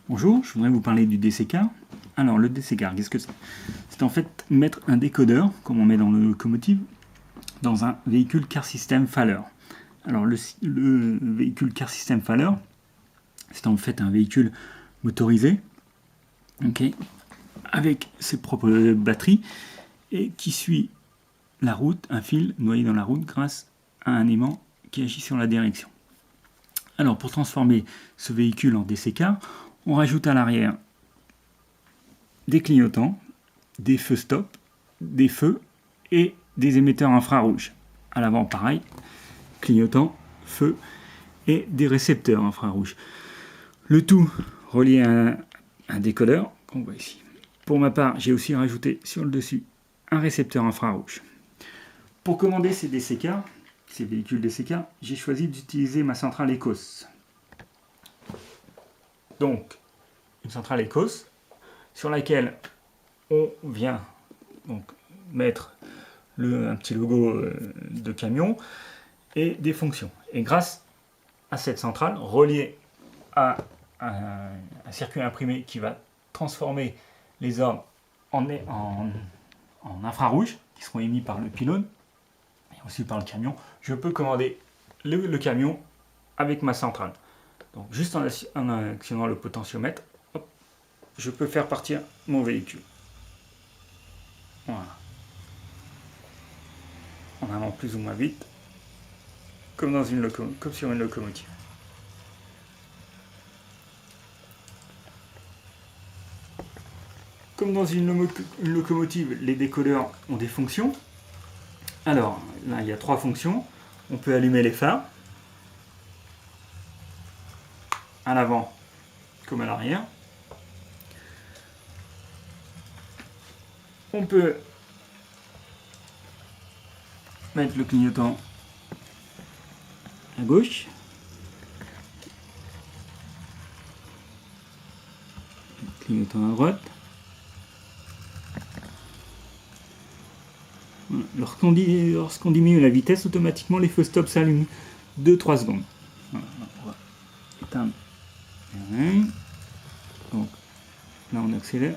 Bonjour, je voudrais vous parler du DC-Car. Alors le DC-Car, qu'est-ce que c'est? C'est en fait mettre un décodeur, comme on met dans le locomotive, dans un véhicule Car System Faller. Alors le véhicule Car System Faller, c'est en fait un véhicule motorisé, okay, avec ses propres batteries, et qui suit la route, un fil noyé dans la route grâce à un aimant qui agit sur la direction. Alors pour transformer ce véhicule en DC-Car, on rajoute à l'arrière des clignotants, des feux stop, des feux et des émetteurs infrarouges. À l'avant, pareil, clignotants, feux et des récepteurs infrarouges. Le tout relié à un décodeur, qu'on voit ici. Pour ma part, j'ai aussi rajouté sur le dessus un récepteur infrarouge. Pour commander ces DC-Car, ces véhicules DC-Car, j'ai choisi d'utiliser ma centrale Ecos. Donc, une centrale Ecos sur laquelle on vient donc mettre un petit logo de camion et des fonctions. Et grâce à cette centrale reliée à un circuit imprimé qui va transformer les ordres en infrarouge qui seront émis par le pylône et aussi par le camion, je peux commander le camion avec ma centrale. Donc juste en actionnant le potentiomètre, hop, je peux faire partir mon véhicule. Voilà. En allant plus ou moins vite, comme sur une locomotive. Comme dans une locomotive, les décodeurs ont des fonctions. Alors, là, il y a 3 fonctions. On peut allumer les phares, à l'avant comme à l'arrière. On peut mettre le clignotant à gauche. Le clignotant à droite. Voilà. Lorsqu'on diminue la vitesse, automatiquement les feux stop s'allument 2-3 secondes. Voilà. On va éteindre. Donc là on accélère,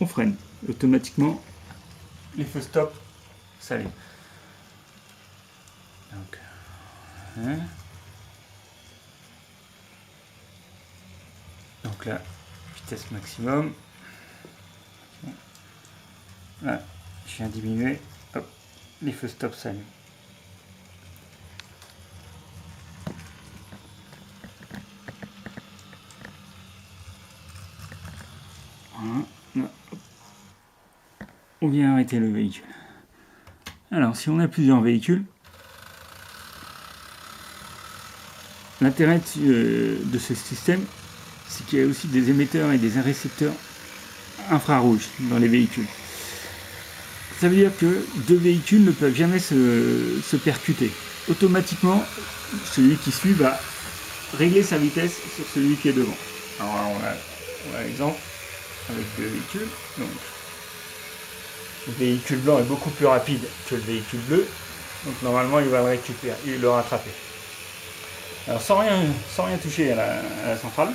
on freine. Automatiquement les feux stop s'allument. Donc là, vitesse maximum. Là, je viens diminuer. Hop, les feux stop s'allument. Voilà. Là, on vient arrêter le véhicule. Alors, si on a plusieurs véhicules, l'intérêt de ce système, c'est qu'il y a aussi des émetteurs et des récepteurs infrarouges dans les véhicules. Ça veut dire que 2 véhicules ne peuvent jamais se percuter. Automatiquement, celui qui suit va régler sa vitesse sur celui qui est devant. Alors là, on a l'exemple avec 2 véhicules. Donc, le véhicule blanc est beaucoup plus rapide que le véhicule bleu. Donc normalement, il va le récupérer, il le rattraper. Alors sans rien toucher à la centrale,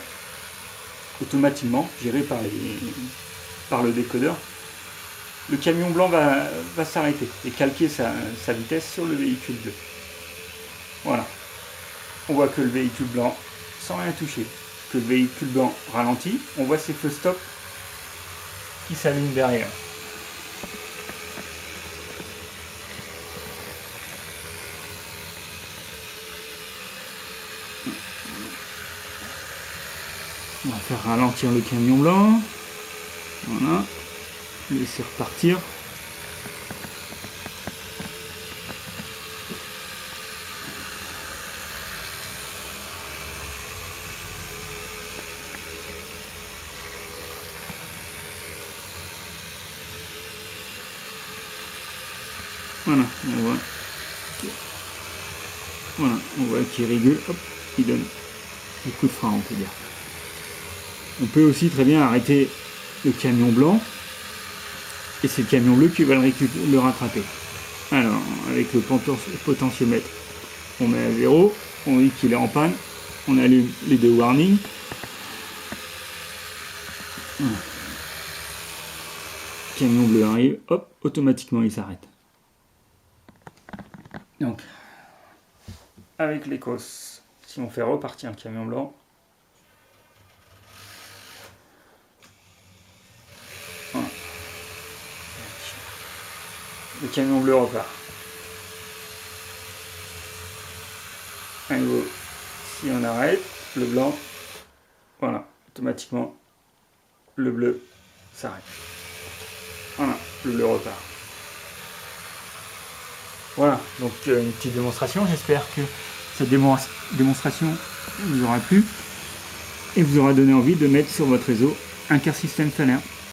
automatiquement, géré par le décodeur, le camion blanc va s'arrêter et calquer sa vitesse sur le véhicule bleu. Voilà. On voit que le véhicule blanc, sans rien toucher, que le véhicule blanc ralentit, on voit ses feux stop qui s'allument derrière. On va faire ralentir le camion blanc. Voilà. Laisser repartir. Voilà, on voit qu'il régule, hop, il donne des coups de frein, on peut dire. On peut aussi très bien arrêter le camion blanc et c'est le camion bleu qui va le rattraper. Alors, avec le potentiomètre, on met à 0, on dit qu'il est en panne, on allume les 2 warnings Camion bleu arrive, hop, automatiquement il s'arrête. Donc, avec l'Écosse, si on fait repartir un camion blanc, voilà. Le camion bleu repart. À nouveau, si on arrête, le blanc, voilà, automatiquement, le bleu s'arrête. Voilà, le bleu repart. Voilà, donc une petite démonstration. J'espère que cette démonstration vous aura plu et vous aura donné envie de mettre sur votre réseau un car système Falair.